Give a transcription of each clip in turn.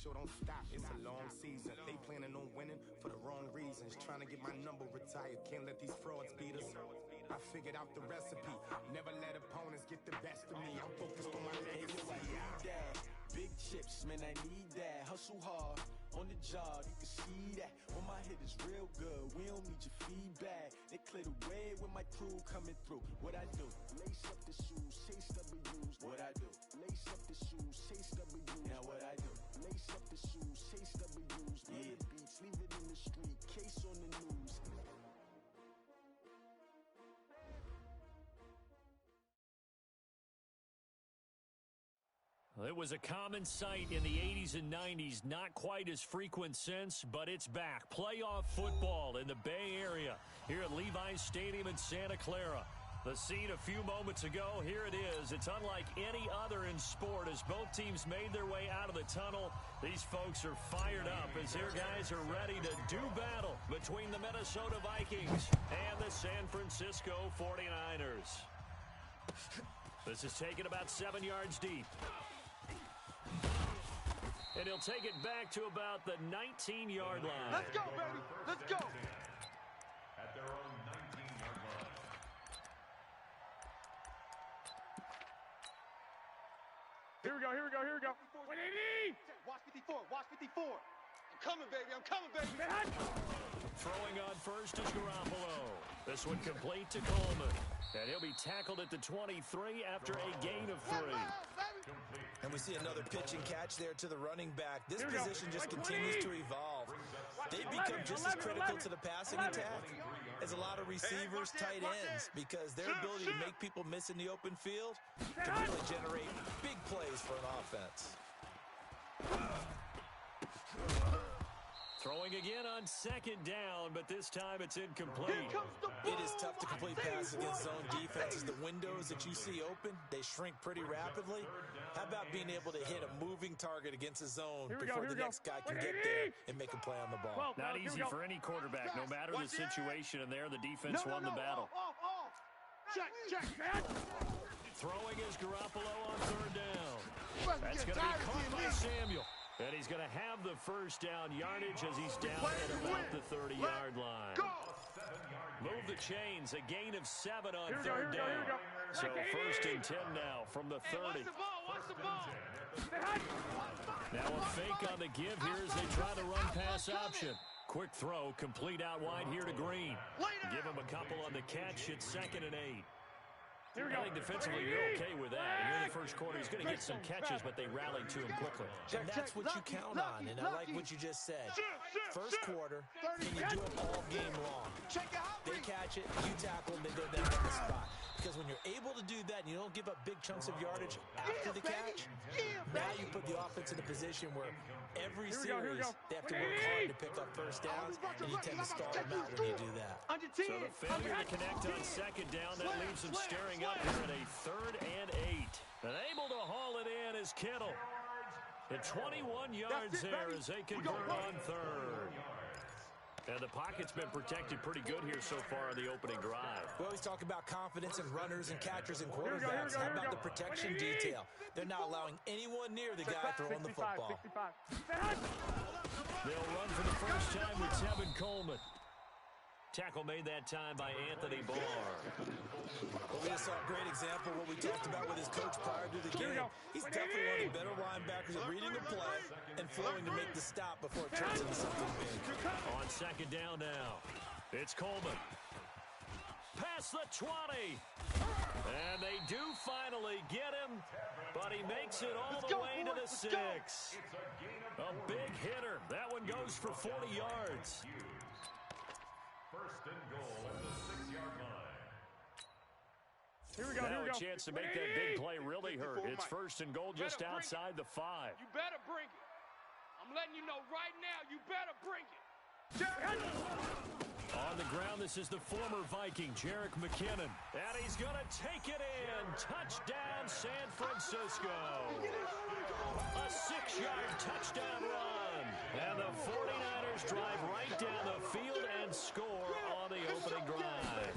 show don't stop, it's a long season. They planning on winning for the wrong reasons. Trying to get my number retired, can't let these frauds beat us. I figured out the recipe, never let opponents get the best of me. I'm focused on my legacy. Big chips, man, I need that. Hustle hard on the job, you can see that. When my hit is real good, we don't need your feedback. They clear the way with my crew coming through. What I do? Lace up the shoes, chase W's. What I do? Lace up the shoes, chase W's. Now what I do? Lace up the shoes, chase W's. Yeah, beats, leave it in the street, case on the news. It was a common sight in the 80s and 90s, not quite as frequent since, but it's back. Playoff football in the Bay Area here at Levi's Stadium in Santa Clara. The scene a few moments ago, here it is. It's unlike any other in sport as both teams made their way out of the tunnel. These folks are fired up as their guys are ready to do battle between the Minnesota Vikings and the San Francisco 49ers. This is taken about 7 yards deep. And he'll take it back to about the 19-yard line. Let's go, baby. Let's go. At their own 19-yard line. Here we go, here we go, here we go. What do you need? Watch 54, watch 54. I'm coming, baby, I'm coming, baby. Throwing on first is Garoppolo. This one complete to Coleman. And he'll be tackled at the 23 after a gain of 3. And we see another pitch and catch there to the running back. This position just continues to evolve. They become just as critical to the passing attack as a lot of receivers, tight ends, because their ability to make people miss in the open field can really generate big plays for an offense. Throwing again on second down, but this time it's incomplete. It is tough to complete passes against zone defenses. The windows that you see open, they shrink pretty rapidly. How about being able to hit a moving target against a zone before the next guy can get there and make a play on the ball? Not easy for any quarterback. No matter the situation in there, the defense won the battle. Check, man. Throwing is Garoppolo on third down. That's going to be caught by Samuel. And he's going to have the first down yardage as he's down at about the 30-yard line. Move the chains, a gain of 7 on third down. So first and 10 now from the 30. Watch the ball. Now a fake on the give here as they try to run pass option. Quick throw, complete out wide here to Green. Give him a couple on the catch at 2nd and 8. I think defensively you're okay with that. Here in the first quarter, he's going to get some catches, but they rallied to him quickly. And that's what you count on, and I like what you just said. First quarter, and you do it all game long. They catch it, you tackle them, they go down on the spot. Because when you're able to do that and you don't give up big chunks of yardage after the catch, now you put the offense in a position where every series they have to work hard to pick up first downs, and you tend to stall them out when you do that. So the failure to connect on second down, that leaves them staring up here at a 3rd and 8. And able to haul it in is Kittle. At 21 yards there as they convert on 3rd. And the pocket's been protected pretty good here so far on the opening drive. We always talk about confidence in runners and catrers and quarterbacks. How about the protection detail? They're not allowing anyone near the guy throwing the football. They'll run for the first time with Tevin Coleman. Tackle made that time by Anthony Barr. Well, we just saw a great example of what we talked about with his coach prior to the game. He's definitely one of the better linebackers at reading the play and flowing to make the stop before it turns into something big. On second down now, it's Coleman. Past the 20. And they do finally get him, but he makes it all the way to the 6. A big hitter. That one goes for 40 yards. First and goal at the 6-yard line. Here we go, now a chance to make that big play really hurt. It's first and goal just outside the 5. You better bring it. I'm letting you know right now, you better bring it. On the ground, this is the former Viking, Jerick McKinnon. And he's going to take it in. Touchdown, San Francisco. A 6-yard touchdown run. And the 49ers drive right down the field and score on the opening drive.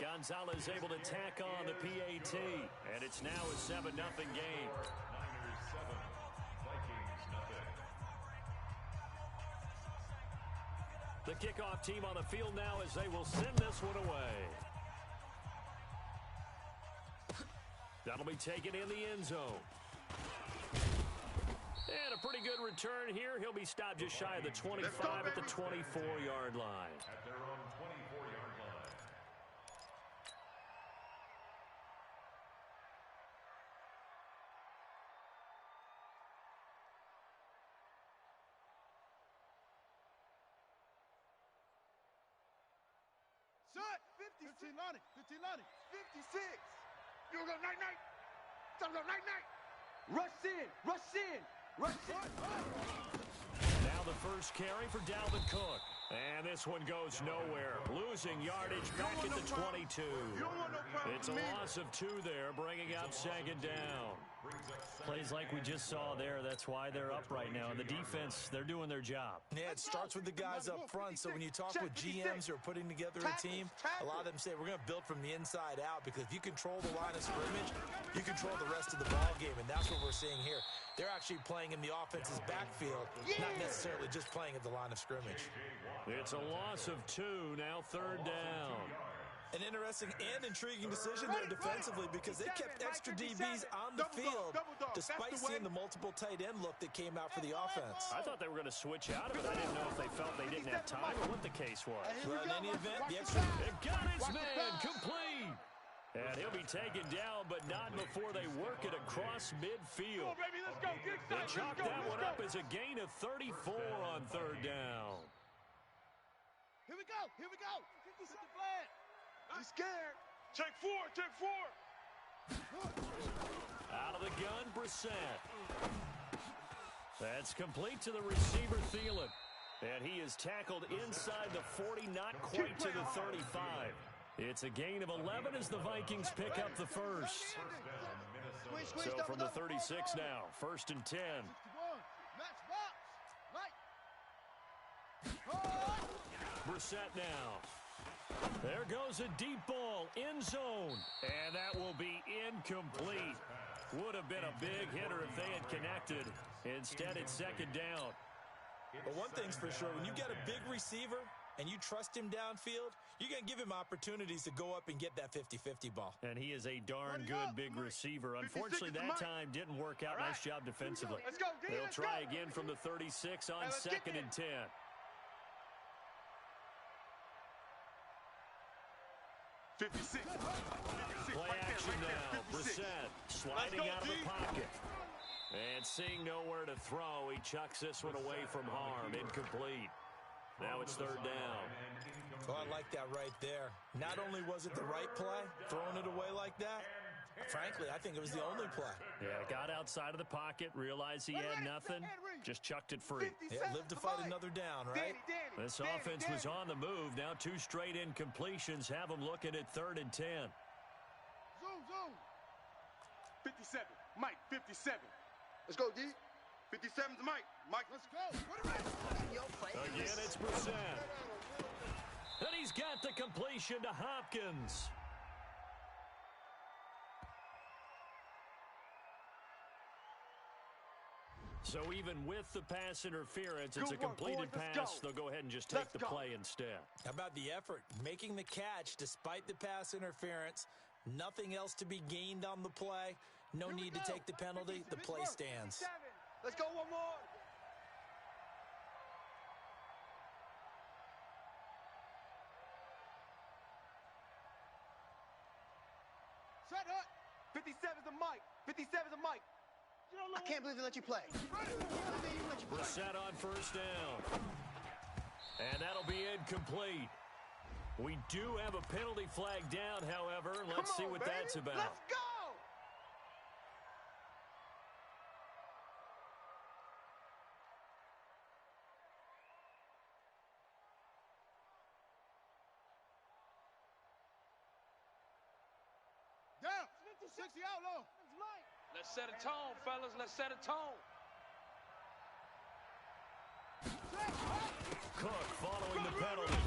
Gonzalez able to tack on the PAT, and it's now a 7-0 game. Niners 7, Vikings nothing. The kickoff team on the field now as they will send this one away. That'll be taken in the end zone. And a pretty good return here. He'll be stopped just shy of the 25 at the 24-yard line. At their own 24-yard line. Shot! 50, 15, 56. You go night-night. Time to go night-night. Rush in, rush in, rush in. Now the first carry for Dalvin Cook. And this one goes nowhere. Losing yardage back at the 22. It's a loss of 2 there, bringing up second down. Plays like we just saw there. That's why they're up right now. And the defense, they're doing their job. Yeah, it starts with the guys up front. So when you talk with GMs who are putting together a team, a lot of them say we're going to build from the inside out, because if you control the line of scrimmage, you control the rest of the ball game. And that's what we're seeing here. They're actually playing in the offense's backfield, not necessarily just playing at the line of scrimmage. It's a loss of 2, now third down. An interesting and intriguing decision there defensively, because they kept extra DBs on the field despite seeing the multiple tight end look that came out for the offense. I thought they were going to switch out of it. I didn't know if they felt they didn't have time or what the case was. Well, in any event, the extra... It got his man complete. And he'll be taken down, but not before they work it across midfield. They chalk that one up as a gain of 34 on third down. Here we go, here we go. 50 the flag. I'm scared. Take 4, take 4. Out of the gun, Brissett. That's complete to the receiver, Thielen. And he is tackled inside the 40, not quite to the 35. It's a gain of 11 as the Vikings pick up the first. So from the 36 now, 1st and 10. Brissett now. There goes a deep ball, end zone. And that will be incomplete. Would have been a big hitter if they had connected. Instead, it's second down. But one thing's for sure, when you get a big receiver and you trust him downfield, you're going to give him opportunities to go up and get that 50-50 ball. And he is a darn good big receiver. Unfortunately, that time didn't work out. Nice job defensively. They'll try again from the 36 on 2nd and 10. Play action now. Brissett sliding out of the pocket. And seeing nowhere to throw, he chucks this one away from harm. Incomplete. Now it's third down. Oh, I like that right there. Not only was it the right play, throwing it away like that, frankly, I think it was the only play. Yeah, got outside of the pocket, realized he had nothing, just chucked it free. Yeah, live to fight another down, right? This offense was on the move. Now 2 straight incompletions have them looking at 3rd and 10. Zoom. 57. Mike, 57. Let's go, D. 57's Mike. Mike, let's go. Again, it's Brissett. And he's got the completion to Hopkins. So even with the pass interference, it's a completed pass. They'll go ahead and just take the play instead. How about the effort? Making the catch despite the pass interference. Nothing else to be gained on the play. No need to take the penalty. The play stands. Let's go one more. Set up. 57's a Mike. 57's a Mike. I can't believe they let you play. Brissett on first down. And that'll be incomplete. We do have a penalty flag down, however. Let's see what that's about. Let's go! Down. 60 out low. Let's set a tone, fellas. Let's set a tone. Cook following the penalty.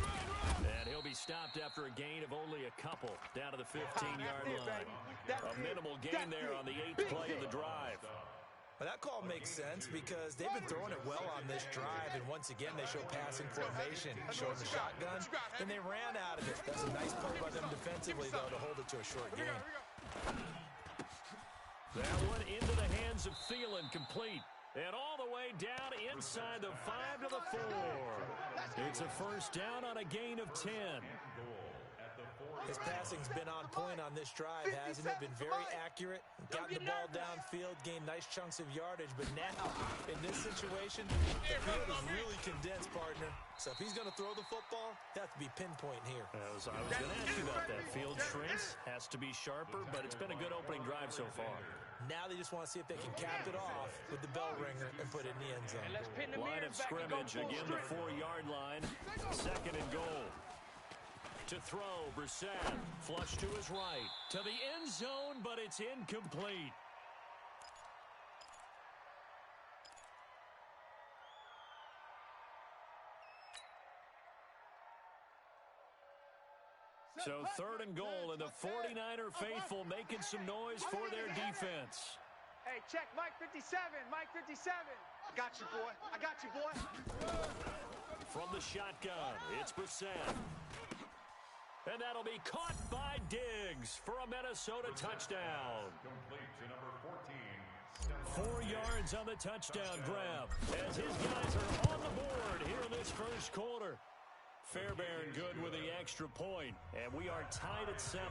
And he'll be stopped after a gain of only a couple down to the 15-yard line. A minimal gain there on the 8th play of the drive. Well, that call makes sense because they've been throwing it well on this drive, and once again, they show passing formation, showing the shotgun, and they ran out of it. That's a nice play by them defensively, though, to hold it to a short gain. That one into the hands of Thielen, complete. And all the way down inside the 5 to the 4. It's a first down on a gain of 10. His passing's been on point on this drive, hasn't it? Been very accurate, gotten the ball downfield, gained nice chunks of yardage. But now, in this situation, the field is really condensed, partner. So if he's going to throw the football, it has to be pinpoint here. I was going to ask you about that. Field shrinks, has to be sharper, but it's been a good opening drive so far. Now they just want to see if they can cap it off with the bell ringer and put it in the end zone. Line of scrimmage, again the 4-yard line. Second and goal. To throw, Brissett, flush to his right. To the end zone, but it's incomplete. So third and goal, and the 49er faithful making some noise for their defense. Hey, check Mike 57, Mike 57. I got you, boy. I got you, boy. From the shotgun, it's Brissett. And that'll be caught by Diggs for a Minnesota touchdown. Complete to number 14. 4 yards on the touchdown grab as his guys are on the board here in this first quarter. Fairbairn good with the extra point, and we are tied at 7.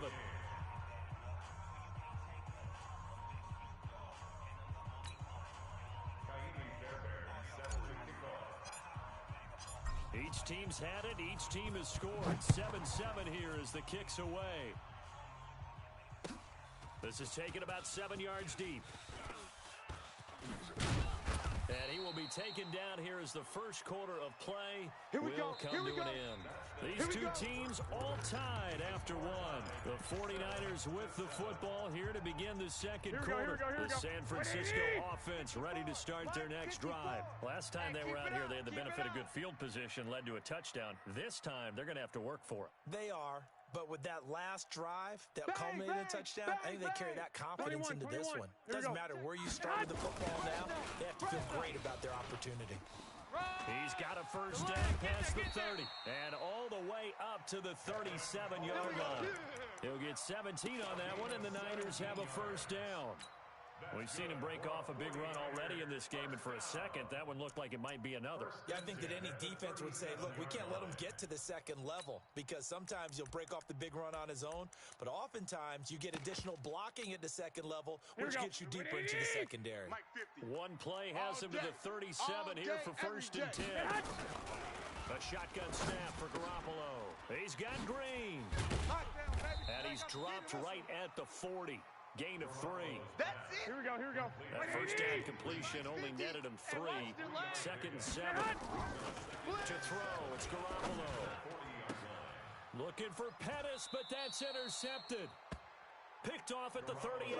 Each team's had it. Each team has scored. 7-7 here as the kick's away. This is taken about 7 yards deep. And he will be taken down here as the first quarter of play will come to an end. These two teams all tied after one. The 49ers with the football here to begin the second quarter. The San Francisco offense ready to start their next drive. Last time they were out here, they had the benefit of good field position, led to a touchdown. This time, they're going to have to work for it. They are. But with that last drive that culminated in a touchdown, I think they carry that confidence into this one. Doesn't matter where you started the football now, they have to feel great about their opportunity. He's got a first down past the 30 and all the way up to the 37-yard line. He'll get 17 on that one, and the Niners have a first down. We've seen him break off a big run already in this game, and for a second, that one looked like it might be another. Yeah, I think that any defense would say, look, we can't let him get to the second level because sometimes he'll break off the big run on his own, but oftentimes you get additional blocking at the second level, which gets you deeper into the secondary. One play has him to the 37 here for first and 10. A shotgun snap for Garoppolo. He's got Green. And he's dropped right at the 40. Gain of 3. That's it. Here we go. That first down completion only netted him 3. Second and 7. To throw, it's Garoppolo. Looking for Pettis, but that's intercepted. Picked off at the 38.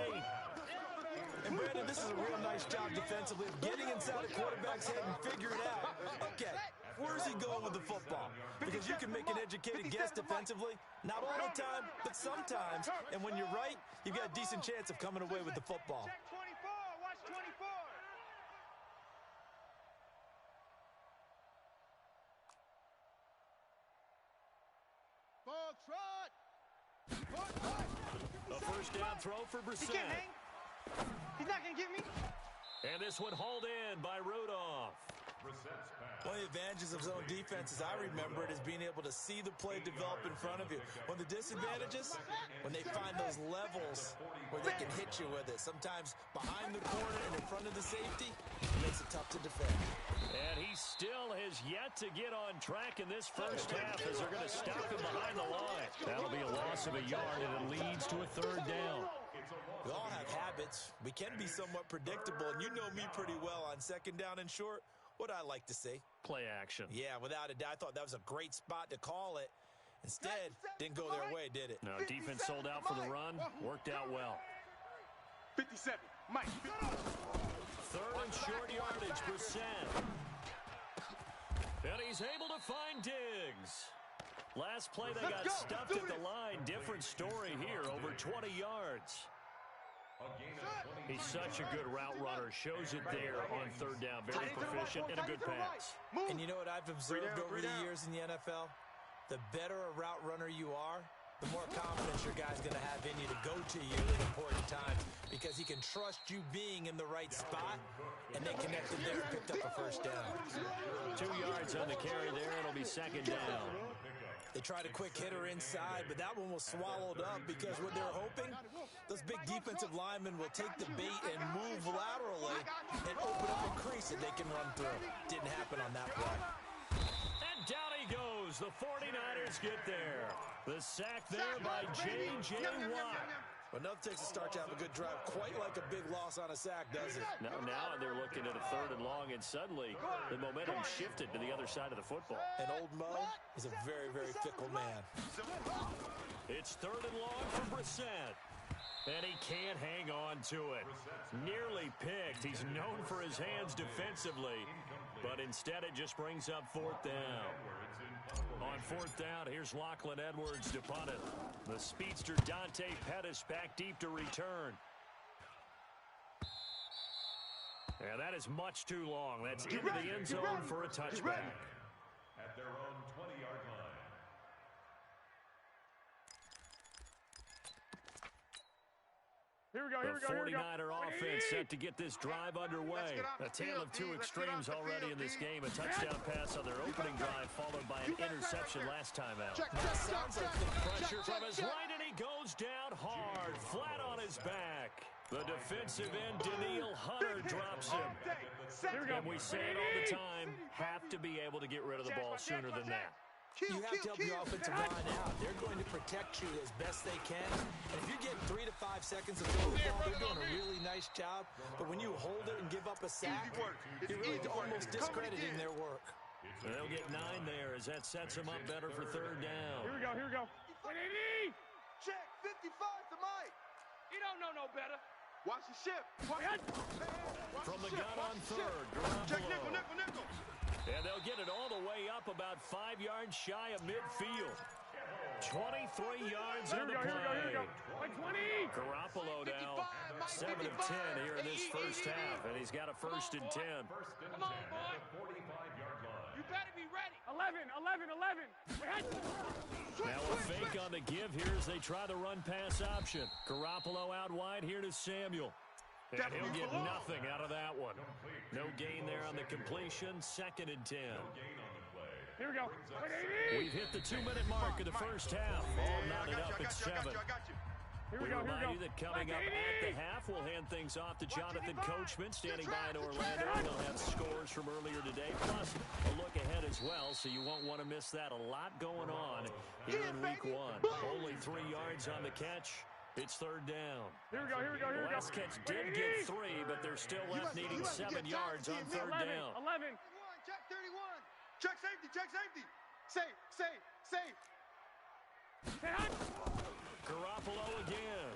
And Brandon, this is a real nice job defensively of getting inside the quarterback's head and figuring out, okay, where's he going with the football? Because you can make an educated guess defensively, not all the time, but sometimes. And when you're right, you've got a decent chance of coming away with the football. Check 24. Watch 24. Ball trot. A first down throw for Brissett. He can't hang. He's not going to get me. And this one hauled in by Rudolph. One of the advantages of zone defense, as I remember it, is being able to see the play develop in front of you. One of the disadvantages, when they find those levels where they can hit you with it. Sometimes behind the corner and in front of the safety, it makes it tough to defend. And he still has yet to get on track in this first half as they're going to stop him behind the line. That'll be a loss of a yard, and it leads to a third down. We all have habits. We can be somewhat predictable, and you know me pretty well on second down and short. What I like to see. Play action. Yeah, without a doubt. I thought that was a great spot to call it. Instead, didn't go their way, did it? No, defense sold out for the run. Worked out well. 57. Mike. Third and short yardage, Brissett. And he's able to find Diggs. Last play, they got stuffed at the line. Different story here, over 20 yards. He's such a good route runner. Shows it there on third down. Very proficient and a good pass. And you know what I've observed over the years in the NFL? The better a route runner you are, the more confidence your guy's going to have in you to go to you at important times because he can trust you being in the right spot, and they connected there and picked up a first down. 2 yards on the carry there. It'll be second down. They tried a quick hitter inside, but that one was swallowed up because what they're hoping, those big defensive linemen will take the bait and move laterally and open up a crease that they can run through. Didn't happen on that play. And down he goes. The 49ers get there. The sack there by J.J. Watt. But enough takes a start to have a good drive. Quite like a big loss on a sack, does it? Now they're looking at a 3rd and long, and suddenly the momentum shifted to the other side of the football. And old Mo is a very, very fickle man. It's 3rd and long for Brissett. And he can't hang on to it. Nearly picked. He's known for his hands defensively, but instead it just brings up 4th down. On 4th down, here's Lachlan Edwards to punt it. The speedster Dante Pettis back deep to return. And that is much too long. That's into the end zone for a touchback. At their own 20-yard line. The 49er offense set to get this drive underway. A tale of two extremes already in this game. A touchdown pass on their opening drive, followed by an interception last time out. Pressure from his right, and he goes down hard, flat on his back. The defensive end, Danielle Hunter, drops him. And we say it all the time, have to be able to get rid of the ball sooner than that. You have to help your offensive line out. They're going to protect you as best they can. And if you're getting 3 to 5 seconds of throw the ball, they're doing a really nice job. But when you hold it and give up a sack, you're really almost discrediting their work. They'll get 9 there as that sets them up better for 3rd down. Here we go. 180! Check, 55 to Mike. You don't know no better. Watch the ship. From the gun on 3rd, Check Garoppolo. nickel. And they'll get it all the way up about 5 yards shy of midfield. 23 yards on the play. Here we go. 20! Garoppolo now 7 of 10 here in this first half, and he's got a 1st and 10. Come on, boy. 45-yard line. You better be ready. 11. Now a fake on the give here as they try the run-pass option. Garoppolo out wide here to Samuel. And he'll get nothing out of that one. No gain there on the completion. 2nd and 10. Here we go. We've hit the 2-minute mark of the first half. All knotted up at 7. We remind you that coming up at the half, we'll hand things off to Jonathan Coachman, standing by in Orlando. He'll have scores from earlier today, plus a look ahead as well, so you won't want to miss that. A lot going on here in Week 1. Only 3 yards on the catch. It's 3rd down. Here we go. The last catch did get 3, but they're still left needing 7 yards on 3rd down. 11. Check 31. Check safety. Safe. Garoppolo again.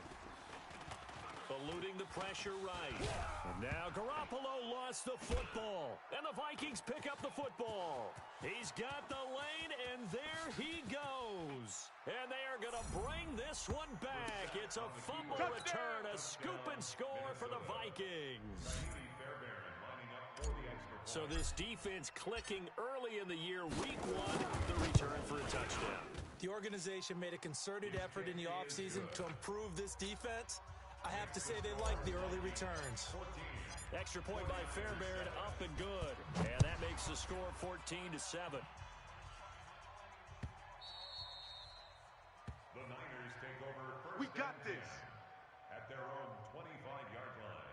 Eluding the pressure right. And now Garoppolo lost the football. And the Vikings pick up the football. He's got the lane, and there he goes. And they are going to bring this one back. It's a fumble return, a scoop and score for the Vikings. So this defense clicking early in the year, Week 1, the return for a touchdown. The organization made a concerted effort in the offseason to improve this defense. I have to say they like the early returns. Extra point by Fairbairn, up and good. And that makes the score 14-7. The Niners take over first. We got this. At their own 25-yard line.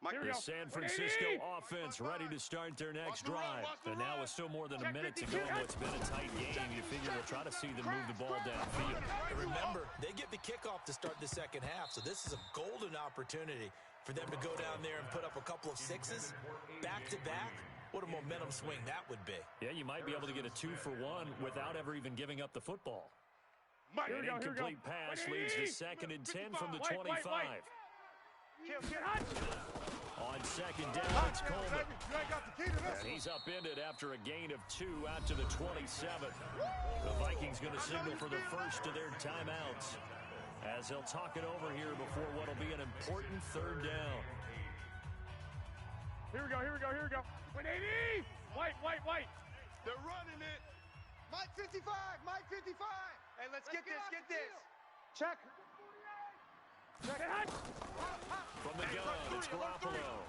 The San Francisco offense ready to start their next drive. And now with still more than a minute to go in what's been a tight game, you figure we'll try to see them move the ball downfield. And remember, they get the kickoff to start the second half, so this is a golden opportunity for them to go down there and put up a couple of sixes back-to-back. What a momentum swing that would be. Yeah, you might be able to get a 2-for-1 without ever even giving up the football. An incomplete pass leads to 2nd and 10 from the 25. On second down, it's Coleman. And he's upended after a gain of 2 out to the 27. The Vikings going to signal for the first of their timeouts, as they'll talk it over here before what will be an important third down. Here we go. 180! White. They're running it. Mike 55. Hey, let's get this. Check. From the gun, it's Garoppolo.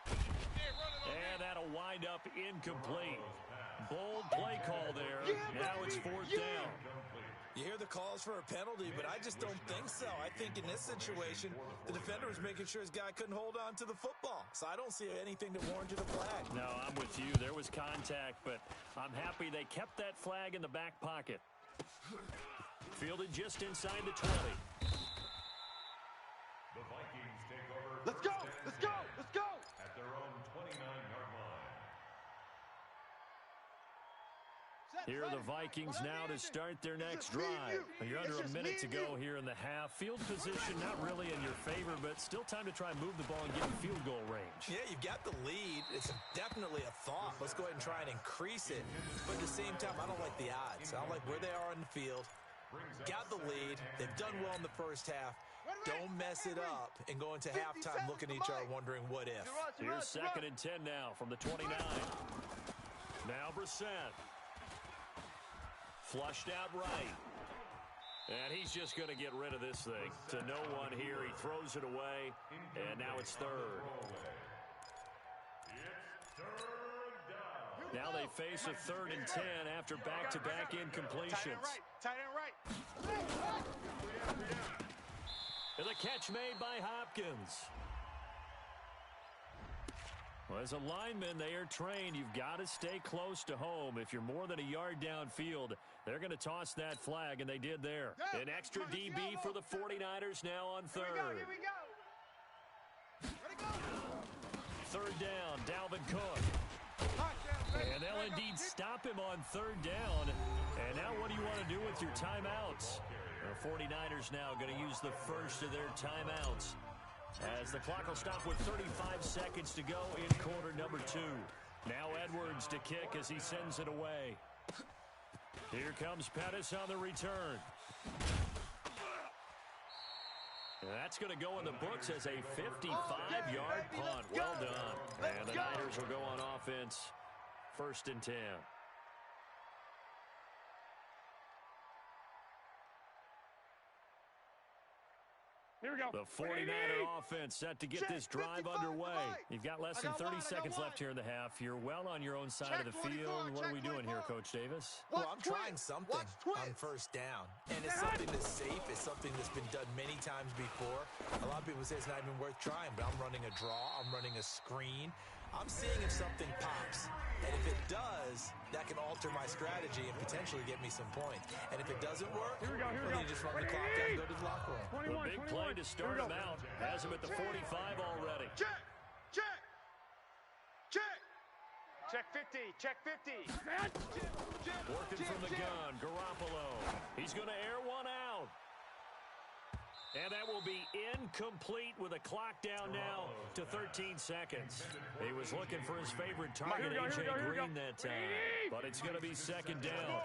And that'll wind up incomplete. Bold play call there. Now it's fourth down. You hear the calls for a penalty, but I just don't think so. I think in this situation, the defender was making sure his guy couldn't hold on to the football. So I don't see anything that warranted a flag. No, I'm with you. There was contact, but I'm happy they kept that flag in the back pocket. Fielded just inside the 20. The Vikings take over. Let's go. At their own 29-yard line. Here are the Vikings now to start their next drive. You're under a minute to go here in the half. Field position not really in your favor, but still time to try and move the ball and get in field goal range. Yeah, you've got the lead. It's definitely a thought. Let's go ahead and try and increase it. But at the same time, I don't like the odds. I don't like where they are on the field. Got the lead. They've done well in the first half. Don't mess it up and go into halftime looking at each other wondering what if. Here's second and 10 now from the 29. Now Brissett. Flushed out right. And he's just going to get rid of this thing. To no one here. He throws it away. And now it's third. Now they face a 3rd and 10 after back-to-back incompletions. Tight end right. And the catch made by Hopkins. Well, as a lineman, they are trained. You've got to stay close to home. If you're more than a yard downfield, they're going to toss that flag, and they did there. An extra DB for the 49ers now on third. Here we go. Third down, Dalvin Cook. And they'll indeed stop him on third down. And now what do you want to do with your timeouts? The 49ers now going to use the first of their timeouts, as the clock will stop with 35 seconds to go in quarter number 2. Now Edwards to kick as he sends it away. Here comes Pettis on the return. And that's going to go in the books as a 55-yard punt. Well done. And the Niners will go on offense. 1st and 10. Here we go. The 49er offense set to get this drive underway. You've got less than 30 seconds left here in the half. You're well on your own side of the field. What are we doing here, Coach Davis? Well, I'm trying something on first down. And it's something that's safe. It's something that's been done many times before. A lot of people say it's not even worth trying, but I'm running a draw. I'm running a screen. I'm seeing if something pops. And if it does, that can alter my strategy and potentially get me some points. And if it doesn't work, here we go. then you just run the clock down and go to the locker room. The big play to start him out. Has him at the 45 already. Check 50. Working from the gun, Garoppolo. He's going to air one out. And that will be incomplete with a clock down now to 13 seconds. He was looking for his favorite target, A.J. Green, that time. But it's going to be second down.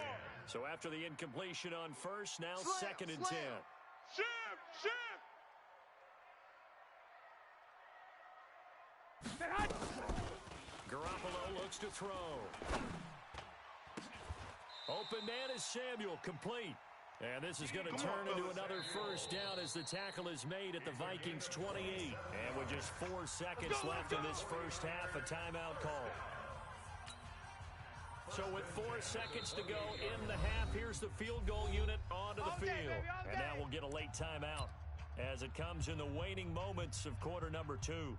So after the incompletion on first, now second and 10. Garoppolo looks to throw. Open man is Samuel, complete. And this is going to turn into another first down as the tackle is made at the Vikings 28. And with just 4 seconds left in this first half, a timeout call. So with 4 seconds to go in the half, here's the field goal unit onto the field. And now we'll get a late timeout as it comes in the waning moments of quarter number 2.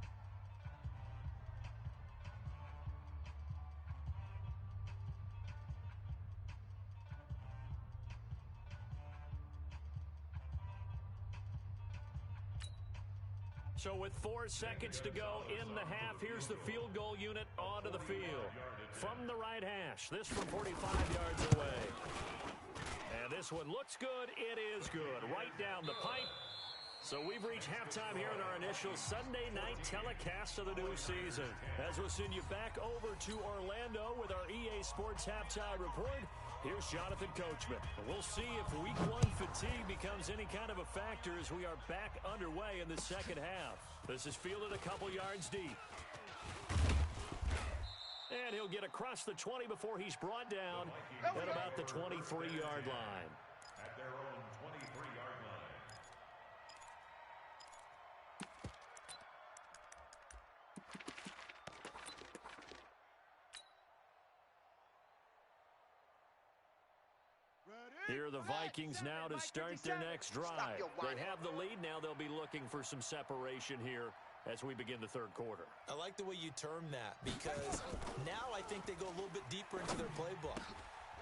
So with 4 seconds to go in the half, here's the field goal unit onto the field. From the right hash, this from 45 yards away. And this one looks good. It is good. Right down the pipe. So we've reached halftime here in our initial Sunday night telecast of the new season. As we'll send you back over to Orlando with our EA Sports Halftime Report, here's Jonathan Coachman. We'll see if Week 1 fatigue becomes any kind of a factor as we are back underway in the second half. This is fielded a couple yards deep. And he'll get across the 20 before he's brought down at about the 23-yard line. At their own 23-yard line. Here are the Vikings now to start their next drive. They have the lead. Now they'll be looking for some separation here as we begin the third quarter. I like the way you term that because now I think they go a little bit deeper into their playbook.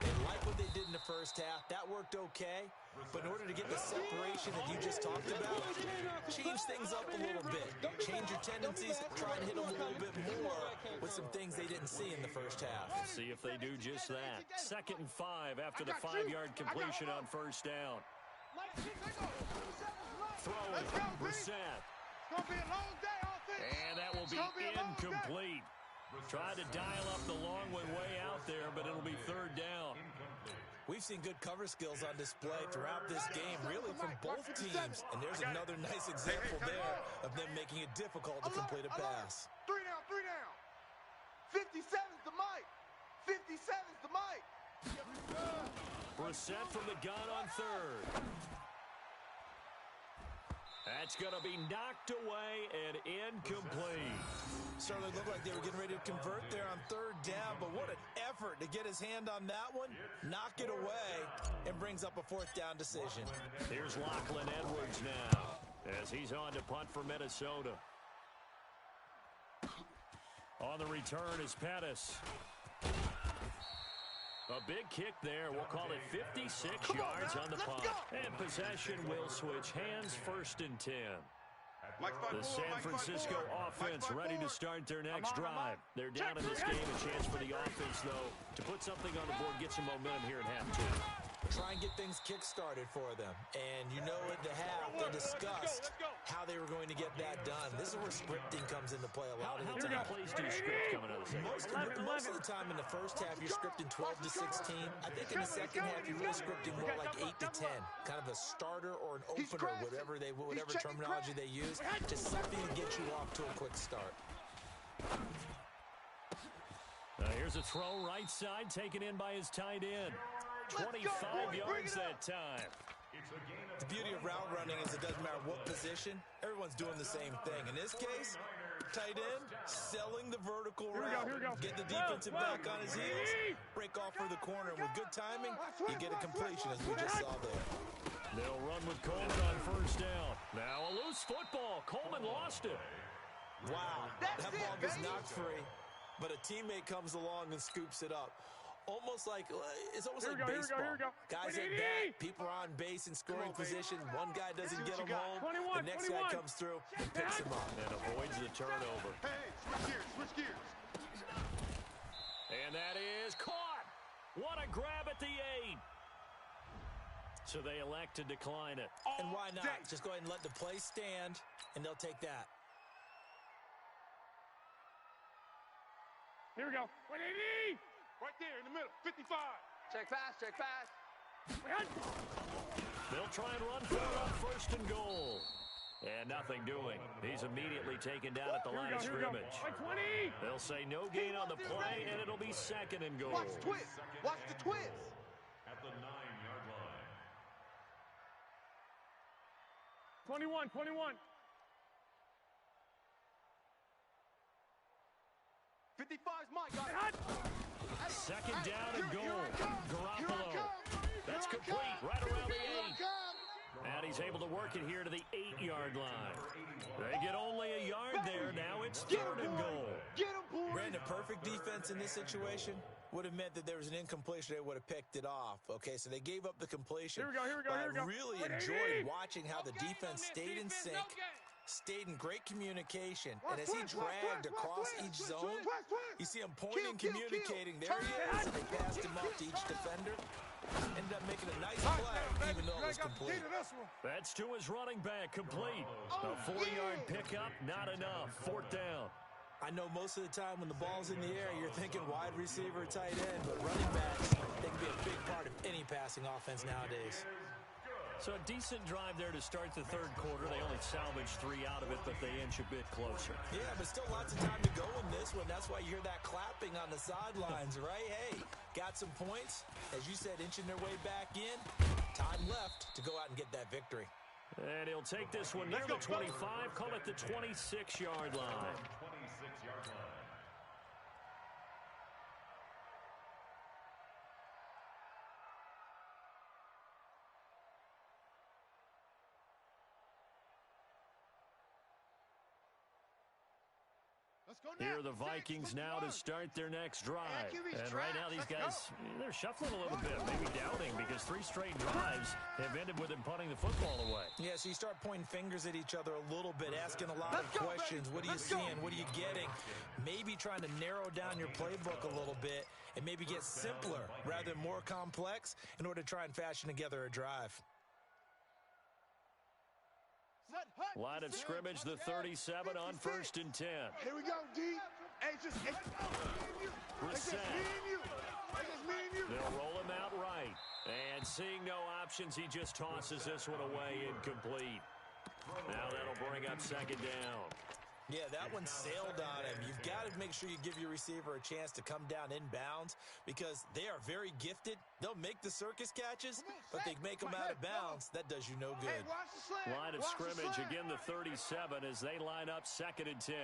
They like what they did in the first half. That worked okay. But in order to get the separation that you just talked about, change things up a little bit. Change your tendencies. Try and hit them a little bit more with some things they didn't see in the first half. See if they do just that. 2nd and 5 after the 5-yard completion on first down. Throwing, Brissett. And that will be incomplete. Tried to dial up the long one way out there, but it'll be 3rd down. We've seen good cover skills on display throughout this game, really from both teams. And there's another nice example there of them making it difficult to complete a pass. 3 down. 57's the mic. 57's the mic. Brissett from the gun on 3rd. That's going to be knocked away and incomplete. Certainly looked like they were getting ready to convert there on 3rd down, but what an effort to get his hand on that one, knock it away, and brings up a 4th down decision. Here's Lachlan Edwards now as he's on to punt for Minnesota. On the return is Pettis. A big kick there. We'll call it 56 yards on the punt. And possession will switch hands, 1st and 10. The San Francisco offense ready to start their next drive. They're down in this game. A chance for the offense, though, to put something on the board, get some momentum here in half 2. Try and get things kick-started for them. And you know at the half, they discussed how they were going to get that done. This is where scripting comes into play a lot of the time. How many plays do you script coming out of the second? Most of the time in the first half, you're scripting 12 to 16. I think in the second half, you're really scripting more like 8 to 10. Kind of a starter or an opener, whatever terminology they use. Just something to get you off to a quick start. Here's a throw right side, taken in by his tight end. 25 yards that time. The beauty of route running is it doesn't matter what position. Everyone's doing the same thing. In this case, tight end, selling the vertical route. Get the defensive back on his heels, break off for the corner. And with good timing, you get a completion as we just saw there. They'll run with Coleman on 1st down. Now a loose football. Coleman lost it. Wow, that ball was knocked free, but a teammate comes along and scoops it up. It's almost like baseball. Guys at bat, people are on base in scoring position. One guy doesn't get him home. The next guy comes through and picks him up. And avoids the turnover. Hey, switch gears. And that is caught. What a grab at the 8. So they elect to decline it. And why not? Just go ahead and let the play stand, and they'll take that. Here we go. 180! Right there in the middle, 55. Check pass. They'll try and run for it on 1st and goal. And nothing doing. He's immediately taken down at the line of scrimmage. 20! They'll say no gain on the play, and it'll be 2nd and goal. Watch the twist. Watch the twist. At the 9-yard line. 21. 55's Mike. Got it. 2nd down and goal. Garoppolo. That's complete right around the 8. And he's able to work it here to the 8-yard line. They get only a yard there. Now it's 3rd and goal. Get him, boy. Brandon, perfect defense in this situation would have meant that there was an incompletion. They would have picked it off. Okay, so they gave up the completion. Here we go. I really enjoyed watching how the defense stayed in sync, stayed in great communication, and as he dragged across each zone, you see him pointing, communicating. There he is, and they passed him up to each defender. Ended up making a nice play, even though it was complete. That's to his running back, complete. A 4-yard pickup, not enough. 4th down. I know most of the time when the ball's in the air, you're thinking wide receiver, tight end, but running backs, they can be a big part of any passing offense nowadays. So a decent drive there to start the 3rd quarter. They only salvaged 3 out of it, but they inch a bit closer. Yeah, but still lots of time to go in this one. That's why you hear that clapping on the sidelines, right? Hey, got some points. As you said, inching their way back in. Time left to go out and get that victory. And he'll take this one near the 25, call it the 26-yard line. 26-yard line. Here are the Vikings now to start their next drive. And right now these guys, they're shuffling a little bit, maybe doubting, because 3 straight drives have ended with them punting the football away. Yeah, so you start pointing fingers at each other a little bit, asking a lot of questions. What are you seeing? What are you getting? Maybe trying to narrow down your playbook a little bit and maybe get simpler rather than more complex in order to try and fashion together a drive. Line of scrimmage, the 37 on 1st and 10. Here we go, D. Hey, just me and you. Brissett. Me and you. They'll roll him out right. And seeing no options, he just tosses this one away incomplete. Now that'll bring up 2nd down. Yeah, that one sailed on him. You've got to make sure you give your receiver a chance to come down inbounds because they are very gifted. They'll make the circus catches, but they make them out of bounds. That does you no good. Line of scrimmage, again the 37 as they line up 2nd and 10.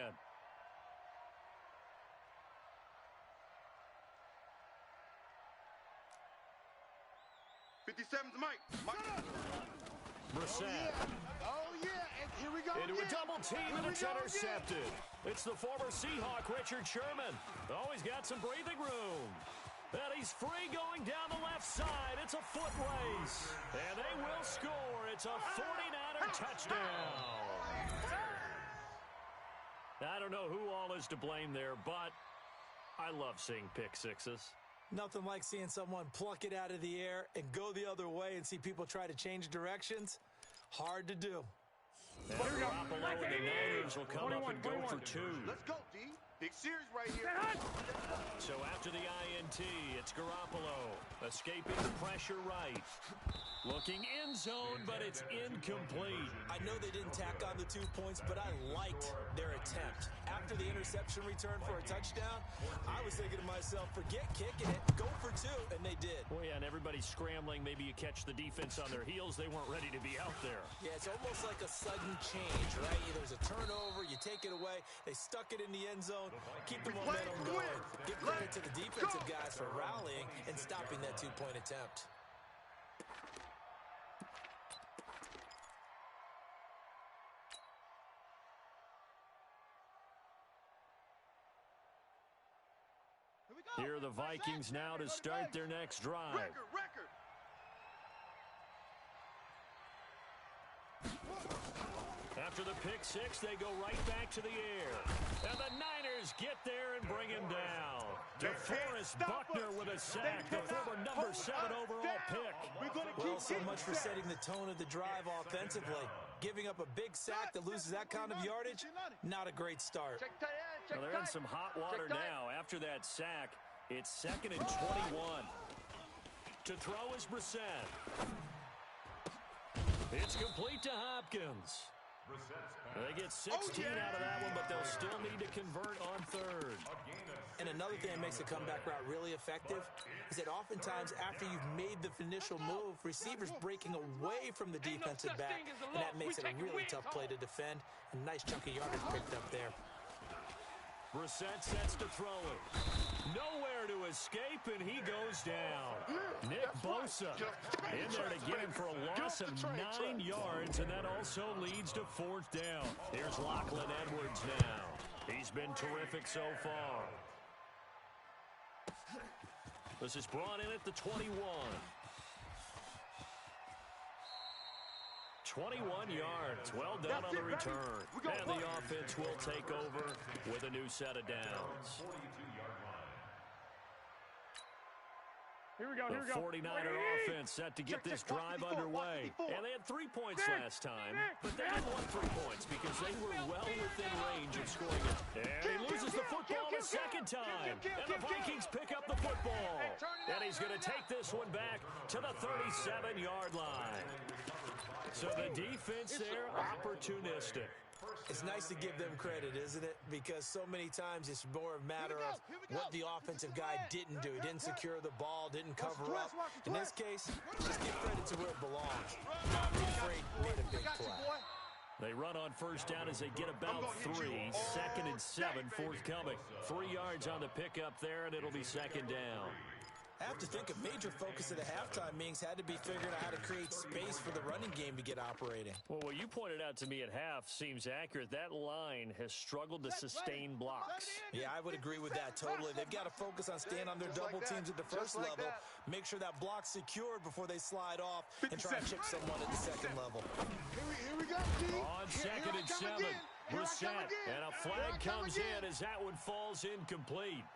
Brissett. Oh, yeah. And here we go. Into a double team, and it's intercepted. It's the former Seahawk, Richard Sherman. Oh, he's got some breathing room. And he's free going down the left side. It's a foot race. And they will score. It's a 49er touchdown. I don't know who all is to blame there, but I love seeing pick sixes. Nothing like seeing someone pluck it out of the air and go the other way and see people try to change directions. Hard to do. And Garoppolo and the Niners will come up and go for 2. Let's go, D. Big series right here. So after the INT, it's Garoppolo escaping the pressure right. Looking end zone, but it's incomplete. I know they didn't tack on the 2 points, but I liked their attempt. After the interception return for a touchdown, I was thinking to myself, forget kicking it, go for 2, and they did. Well, yeah, and everybody's scrambling. Maybe you catch the defense on their heels. They weren't ready to be out there. Yeah, it's almost like a sudden change, right? There's a turnover, you take it away, they stuck it in the end zone, keep the momentum going. Give credit to the defensive guys for rallying and stopping that 2-point attempt. Here are the Vikings now to start their next drive. Record. After the pick six, they go right back to the air. And the Niners get there and bring him down. DeForest Buckner with a sack, the former number 7 overall pick. Well, so much for setting the tone of the drive offensively. Giving up a big sack that loses that kind of yardage, not a great start. Well, they're in some hot water now. After that sack, it's 2nd and 21. To throw is Brissett. It's complete to Hopkins. They get 16 out of that one, but they'll still need to convert on 3rd. And another thing that makes the comeback route really effective is that oftentimes after you've made the initial move, receivers breaking away from the defensive back, and that makes it a really tough play to defend. A nice chunk of yardage picked up there. Brissett sets to throw it. Nowhere to escape, and he goes down. Nick Bosa in there to get him for a loss of 9 yards, and that also leads to 4th down. Here's Lachlan Edwards now. He's been terrific so far. This is brought in at the 21. 21 yards. Well done on the return. And the offense will take over with a new set of downs. Here we go. The 49er offense set to get this drive underway. And they had 3 points last time, but they didn't want 3 points because they were well within range of scoring it. And he loses the football a second time. And the Vikings pick up the football. And he's going to take this one back to the 37-yard line. So the defense there, opportunistic. It's nice to give them credit, isn't it? Because so many times it's more a matter of what the offensive guy didn't do. He didn't secure the ball, didn't cover up. In this case, just give credit to where it belongs. Not being afraid, made a big play. They run on first down as they get about 3. 2nd and 7 forthcoming. 3 yards on the pickup there, and it'll be second down. I have to think a major focus of the halftime meetings had to be figuring out how to create space for the running game to get operating. Well, what you pointed out to me at half seems accurate. That line has struggled to sustain blocks. Yeah, I would agree with that totally. They've got to focus on staying on their double teams at the first level, make sure that block's secured before they slide off, and try to chip someone at the second level. Here we go, G. On 2nd and 7, Brissett, and a flag comes in as that one falls incomplete.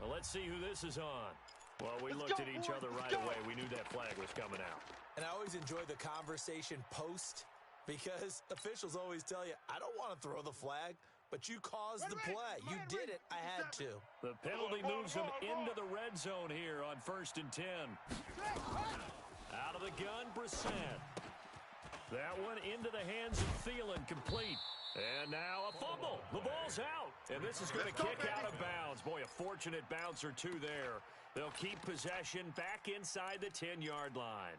Well, let's see who this is on. Well, we looked at each other right away. We knew that flag was coming out. And I always enjoy the conversation post because officials always tell you, I don't want to throw the flag, but you caused the play. You did it. I had to. The penalty moves him into the red zone here on 1st and 10. Out of the gun, Brissett. That one into the hands of Thielen, complete. And now a fumble. The ball's out. And this is going to kick out of bounds. Boy, a fortunate bounce or two there. They'll keep possession back inside the 10-yard line.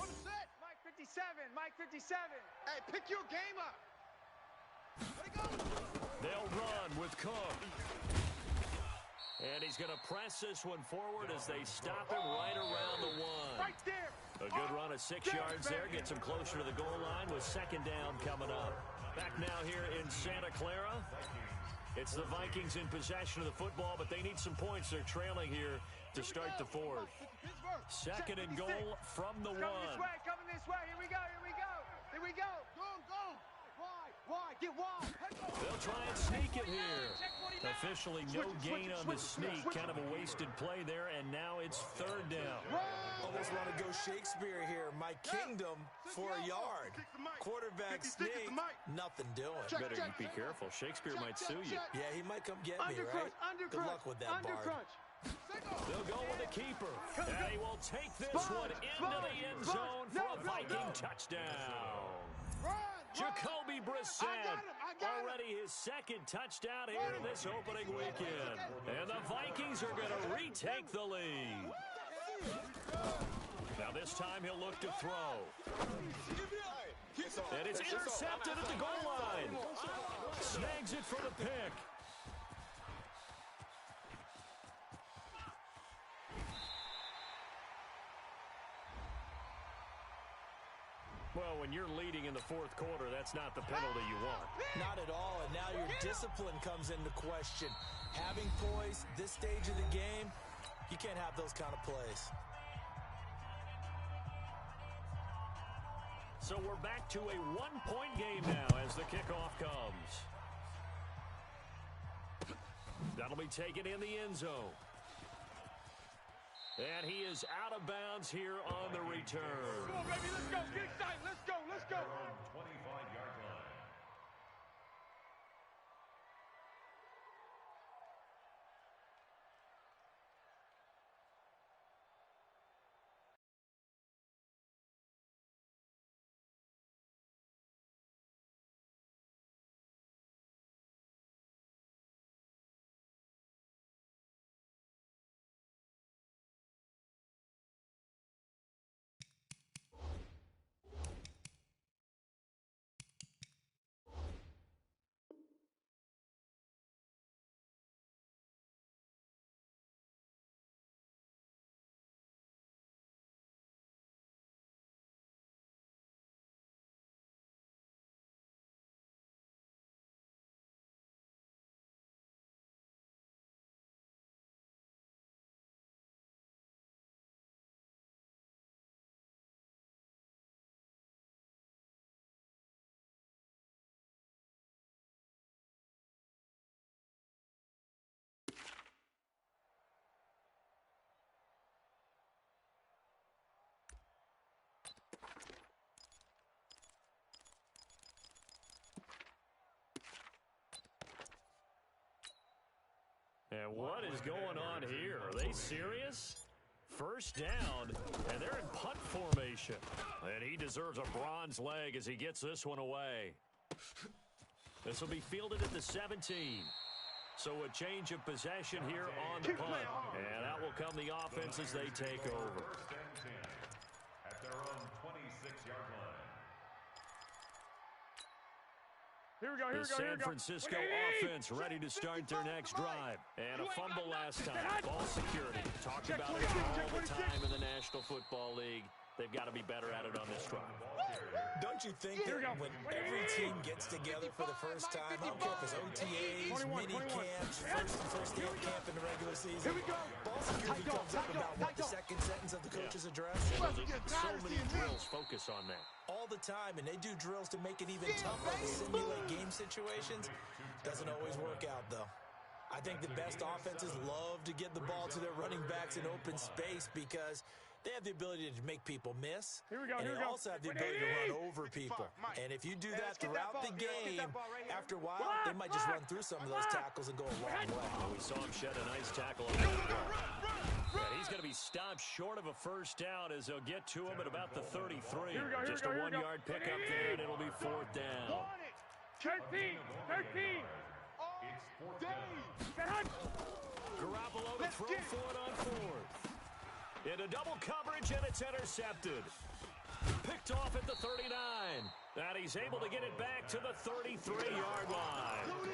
On the set. Mike 57, Mike 57. Hey, pick your game up. Let it go. They'll run with Cook. And he's going to press this one forward as they stop him right around the 1. Right there. A good run of 6 yards there. Gets him closer to the goal line with second down coming up. Back now here in Santa Clara. It's the Vikings in possession of the football, but they need some points. They're trailing here to start the 4th. 2nd and goal from the 1. Coming this way. Here we go, here we go. Here we go. Go. Wide. Get wide. They'll try and sneak it here. Officially no gain on the sneak. Kind of a wasted play there, and now it's 3rd down. Almost want to go Shakespeare here. My kingdom for a yard. Quarterback sneak, nothing doing. Better be careful. Shakespeare might sue you. Yeah, he might come get me, right? Good luck with that, Bard. They'll go with the keeper. And he will take this one into the end zone for a Viking touchdown. Jacoby Brissett, already his 2nd touchdown here in this opening weekend. And the Vikings are going to retake the lead. Now this time he'll look to throw. And it's intercepted at the goal line. Snags it for the pick. Well, when you're leading in the 4th quarter, that's not the penalty you want. Not at all, and now your discipline comes into question. Having poise, this stage of the game, you can't have those kind of plays. So we're back to a 1-point game now as the kickoff comes. That'll be taken in the end zone. And he is out of bounds here on the return. Come on, baby, let's go. Get excited. Let's go. And what is going on here? Are they serious? First down, and they're in punt formation. And he deserves a bronze leg as he gets this one away. This will be fielded at the 17. So a change of possession here on the punt. And out will come the offense as they take over. First and 10 at their own 26-yard line. Here we go, The San Francisco offense ready to start their next drive. And a fumble last time. Ball security. Talked about it all the time in the National Football League. They've got to be better at it on this drive. Don't you think that when every team gets together for the first time, I don't care if it's OTAs, mini camps, first day of camp in the regular season, ball security comes up about what, the second sentence of the coach's address? So many drills focus on that. All the time, and they do drills to make it even tougher to simulate game situations. Doesn't always work out, though. I think the best offenses love to get the ball to their running backs in open space because they have the ability to make people miss, and they also have the ability to run over people. And if you do that throughout the game, after a while, they might just run through some of those tackles and go a long way. We saw him shed a nice tackle on that run. And he's going to be stopped short of a first down as they'll get to him at about the 33. Just a 1-yard pickup there, and it'll be fourth down. 13. It's fourth down. Garoppolo to throw for it on fourth. Into double coverage, and it's intercepted. Picked off at the 39. And he's able to get it back to the 33-yard line.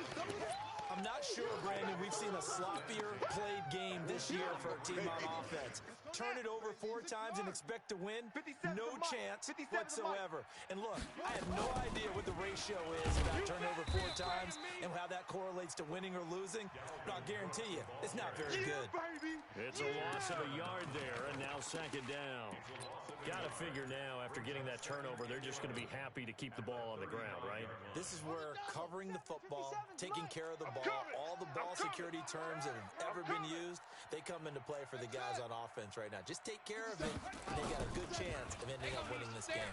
I'm not sure, Brandon, we've seen a sloppier played game this year for a team on offense. Turn it over 4 times and expect to win? No chance whatsoever. And look, I have no idea what the ratio is about turnover 4 times and how that correlates to winning or losing. But I'll guarantee you, it's not very good. It's a loss of a yard there, and now second down. Got to figure now, after getting that turnover, they're just going to be happy to keep the ball on the ground, right? This is where covering the football, taking care of the ball, all the ball security terms that have ever been used, they come into play for the guys on offense right now. Just take care of it, and they got a good chance of ending up winning this game.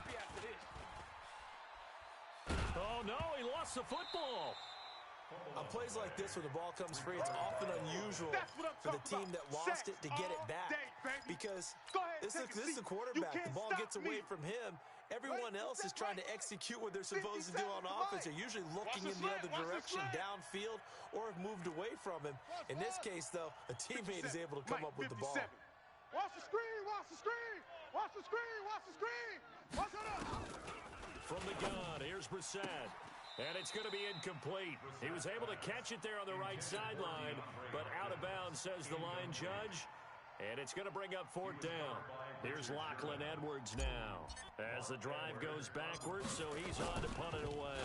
Oh, no, he lost the football. On plays like this, when the ball comes free, it's often unusual for the team that lost it to get it back. Because this is the quarterback. The ball gets away from him. Everyone else is trying to execute what they're supposed to do on offense. They're usually looking in the other direction, downfield, or have moved away from him. In this case, though, a teammate is able to come up with the ball. Watch the screen, watch the screen, watch the screen, watch the screen. Watch it up. From the gun, here's Brissett. And it's going to be incomplete. He was able to catch it there on the right sideline, but out of bounds, says the line judge. And it's going to bring up fourth down. Here's Lachlan Edwards now as the drive goes backwards, so he's on to punt it away.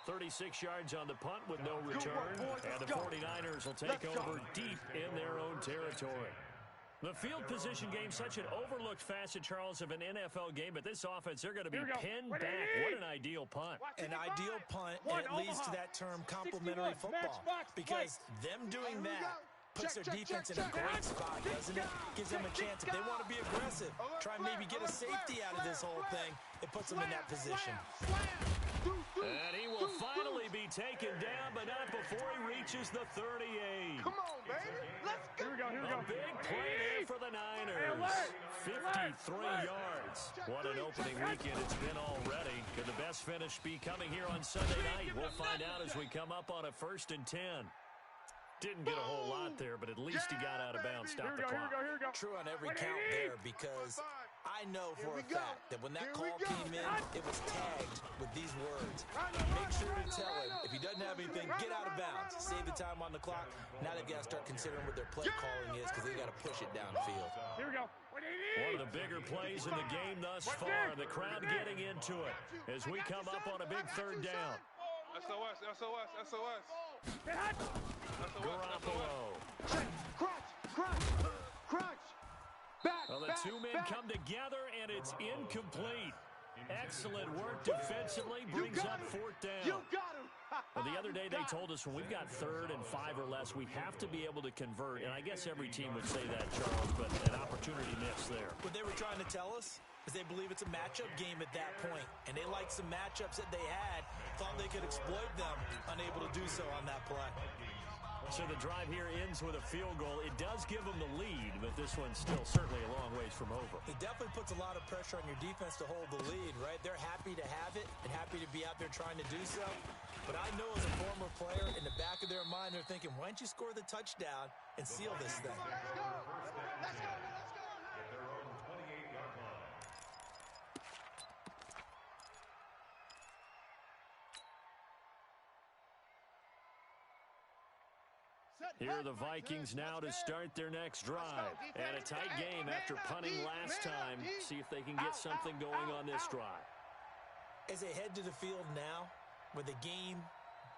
"36 yards on the punt with no return, and the 49ers will take over deep in their own territory. The field position game, such an overlooked facet, Charles, of an NFL game, but this offense, they're going to be pinned back. What an ideal punt. An ideal punt, and it leads to that term complementary football, because them doing that puts their defense in a great spot, doesn't it? Gives them a chance. If they want to be aggressive, try and maybe get a safety out of this whole thing, it puts them in that position. And he will finally be taken down, but not before he reaches the 38. Come on, baby. Let's go. Here we go. A big play there for the Niners. 53 yards. What an opening weekend it's been already. Could the best finish be coming here on Sunday night? We'll find out as we come up on a 1st and 10. Didn't get a whole lot there, but at least he got out of bounds. Stop the clock. Here we go. True on every count there, because I know for a fact that when that call came in, it was tagged with these words. Make sure to tell him, if he doesn't have anything, get out of bounds. Save the time on the clock. Now they've got to start considering what their play calling is, because they've got to push it downfield. Here we go. One of the bigger plays in the game thus far. The crowd getting into it as we come up on a big third down. SOS. Garoppolo. Crunch. Back. Well, the two men come together, and it's incomplete. Excellent work defensively, brings up fourth down. You got him. Well, the other day they told us when we've got 3rd and 5 or less, we have to be able to convert. And I guess every team would say that, Charles, but an opportunity missed there. What they were trying to tell us, As they believe it's a matchup game at that point, and they like some matchups that they had, thought they could exploit them, unable to do so on that play. So the drive here ends with a field goal. It does give them the lead, but this one's still certainly a long ways from over. It definitely puts a lot of pressure on your defense to hold the lead, right? They're happy to have it and happy to be out there trying to do so. But I know as a former player, in the back of their mind, they're thinking, why don't you score the touchdown and seal this thing? Let's go. Let's go. Let's go. At their own 28-yard line. Here are the Vikings now to start their next drive. And a tight game after punting last time. See if they can get something going on this drive. As they head to the field now, with the game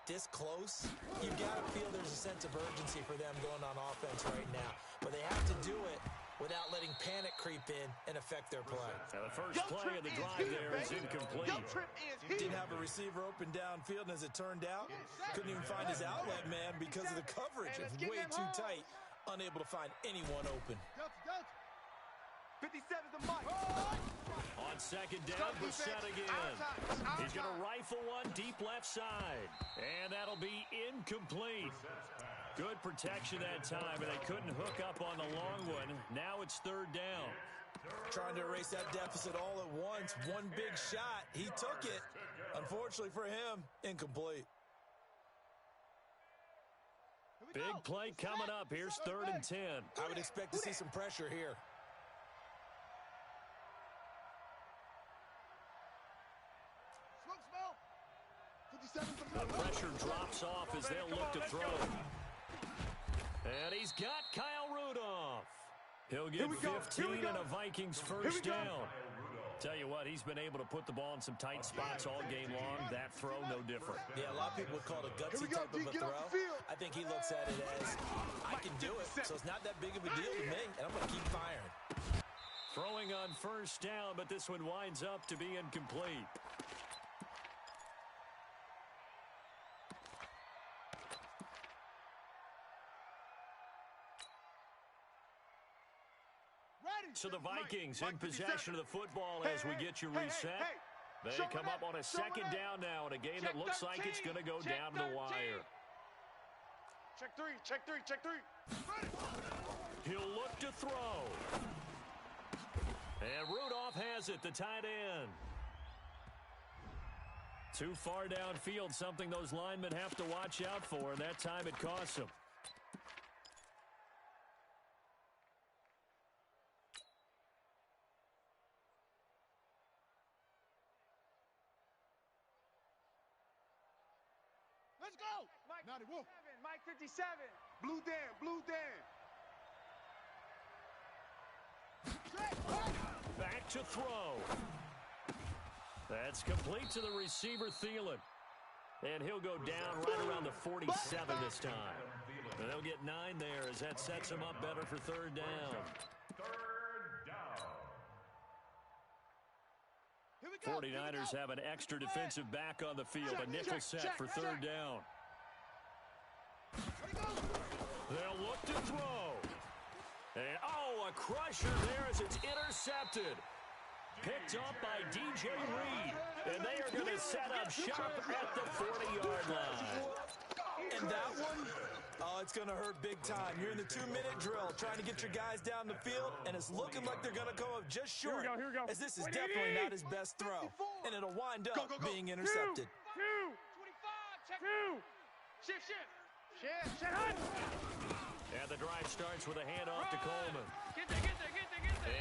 this close, you've got to feel there's a sense of urgency for them going on offense right now. But they have to do it without letting panic creep in and affect their play. Now the first play of the drive there is incomplete. Didn't have a receiver open downfield, and as it turned out, couldn't even find his outlet man because of the coverage. It was way too tight, unable to find anyone open. 57's the mic. On second down, Brissett again. He's going to rifle one deep left side. And that'll be incomplete. Good protection that time, and they couldn't hook up on the long one. Now it's third down. Trying to erase that deficit all at once. One big shot. He took it. Unfortunately for him, incomplete. Big play coming up. Here's 3rd and 10. I would expect to see some pressure here. The pressure drops off as they'll look to throw. And he's got Kyle Rudolph. He'll get 15 and a Vikings first down. Tell you what, he's been able to put the ball in some tight spots all game long. That throw, no different. Yeah, a lot of people would call it a gutsy type of a throw. I think he looks at it as, I can do it, so it's not that big of a deal to me, and I'm going to keep firing. Throwing on first down, but this one winds up to be incomplete. So the Vikings in possession of the football as we get you reset. They come up on a second down now in a game that looks like it's going to go down to the wire. Check three. He'll look to throw. And Rudolph has it, the tight end. Too far downfield, something those linemen have to watch out for, and that time it costs them. Let's go. Mike 57. Blue Dan. Back to throw. That's complete to the receiver, Thielen. And he'll go down right around the 47 this time. And they'll get 9 there as that sets him up better for third down. Third down. 49ers have an extra defensive back on the field. A nickel set for third down. They'll look to throw. And, a crusher there as it's intercepted. Picked up by DJ Reed. And they are going to set up shop at the 40-yard line. And that one, it's going to hurt big time. You're in the 2-minute drill trying to get your guys down the field, and it's looking like they're going to come up just short. Here we go. As this is definitely not his best throw, and it'll wind up being intercepted. 2. 25. Check. 2. Shift. Hunt. And the drive starts with a handoff to Coleman. Get there.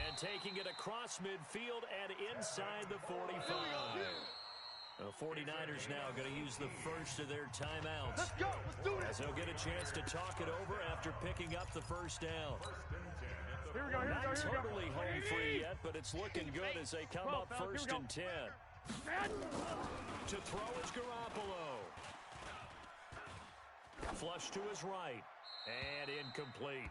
And taking it across midfield and inside the 45. The 49ers now going to use the first of their timeouts. Let's go. Let's do As they'll get a chance to talk it over after picking up the first down. Here we go. Not totally home free yet, but it's looking good as they come up first and 10. To throw is Garoppolo. Flush to his right. And incomplete.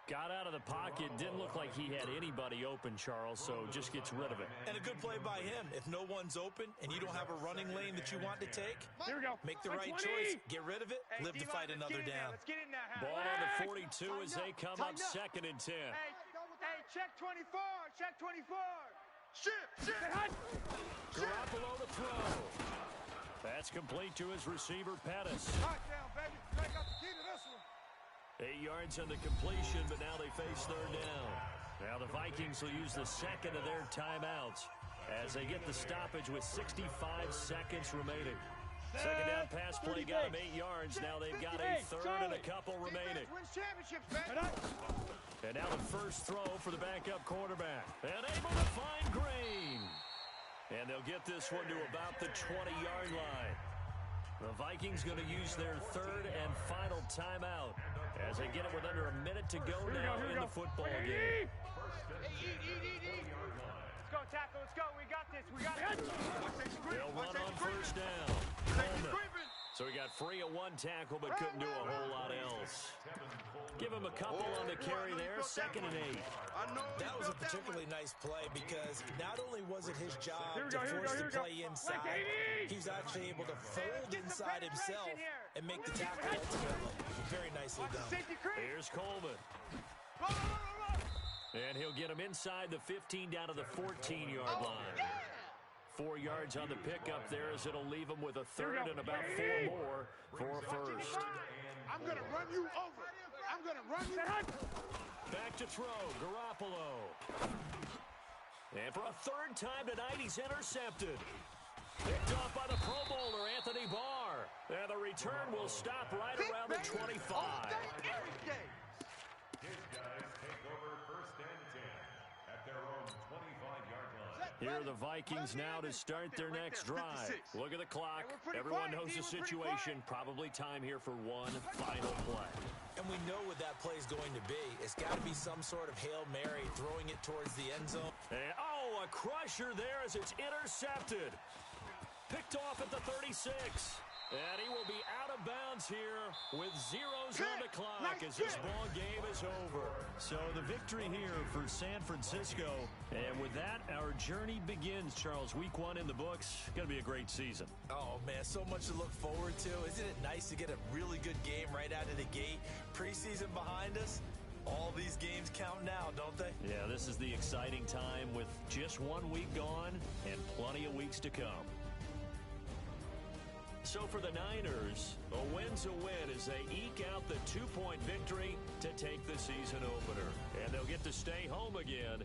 Got out of the pocket. Didn't look like he had anybody open, Charles, so just gets rid of it. And a good play by him. If no one's open and you don't have a running lane that you want to take, here we go. Make the right choice. Get rid of it. Live to fight another down. Let's get in now. Ball on the 42 as they come up second and 10. Hey, check 24. Garoppolo to throw. That's complete to his receiver, Pettis. Down, baby. They got the key to this one. 8 yards on the completion, but now they face third down. Now the Vikings will use the second of their timeouts as they get the stoppage with 65 seconds remaining. Second down pass play got them 8 yards. Now they've got a third and a couple remaining. Wins championships, baby. And now the first throw for the backup quarterback. And able to find Green. And they'll get this one to about the 20-yard line. The Vikings going to use their third and final timeout as they get it with under a minute to go now in the football game. Let's go, tackle. Let's go. We got this. We got it. They'll run on first down. Coleman. So he got free of one tackle but couldn't do a whole lot else. Give him a couple on the carry there. 2nd and 8. That was a particularly nice play because not only was it his job to force the play inside, he was actually able to fold inside himself and make the tackle ultimately. Very nicely done. Here's Coleman. And he'll get him inside the 15 down to the 14-yard line. 4 yards on the pickup there as it'll leave him with a third and about 4 more for a first. I'm going to run you over. I'm going to run you. Back to throw, Garoppolo. And for a third time tonight, he's intercepted. Picked off by the Pro Bowler, Anthony Barr. And the return will stop right around the 25. His guys take over 1st and 10 at their own 25-yard line. Here are the Vikings now to start their next drive. Look at the clock. Everyone knows the situation. Probably time here for one final play. And we know what that play is going to be. It's got to be some sort of Hail Mary, throwing it towards the end zone. And, a crusher there as it's intercepted. Picked off at the 36. And he will be out of bounds here with zeros on the clock as this ball game is over. So the victory here for San Francisco. And with that, our journey begins, Charles. Week 1 in the books. Going to be a great season. Oh, man, so much to look forward to. Isn't it nice to get a really good game right out of the gate? Preseason behind us. All these games count now, don't they? Yeah, this is the exciting time with just 1 week gone and plenty of weeks to come. So for the Niners, a win's a win as they eke out the 2-point victory to take the season opener. And they'll get to stay home again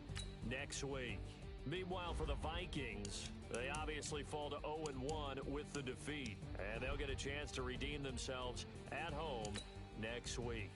next week. Meanwhile, for the Vikings, they obviously fall to 0-1 with the defeat. And they'll get a chance to redeem themselves at home next week.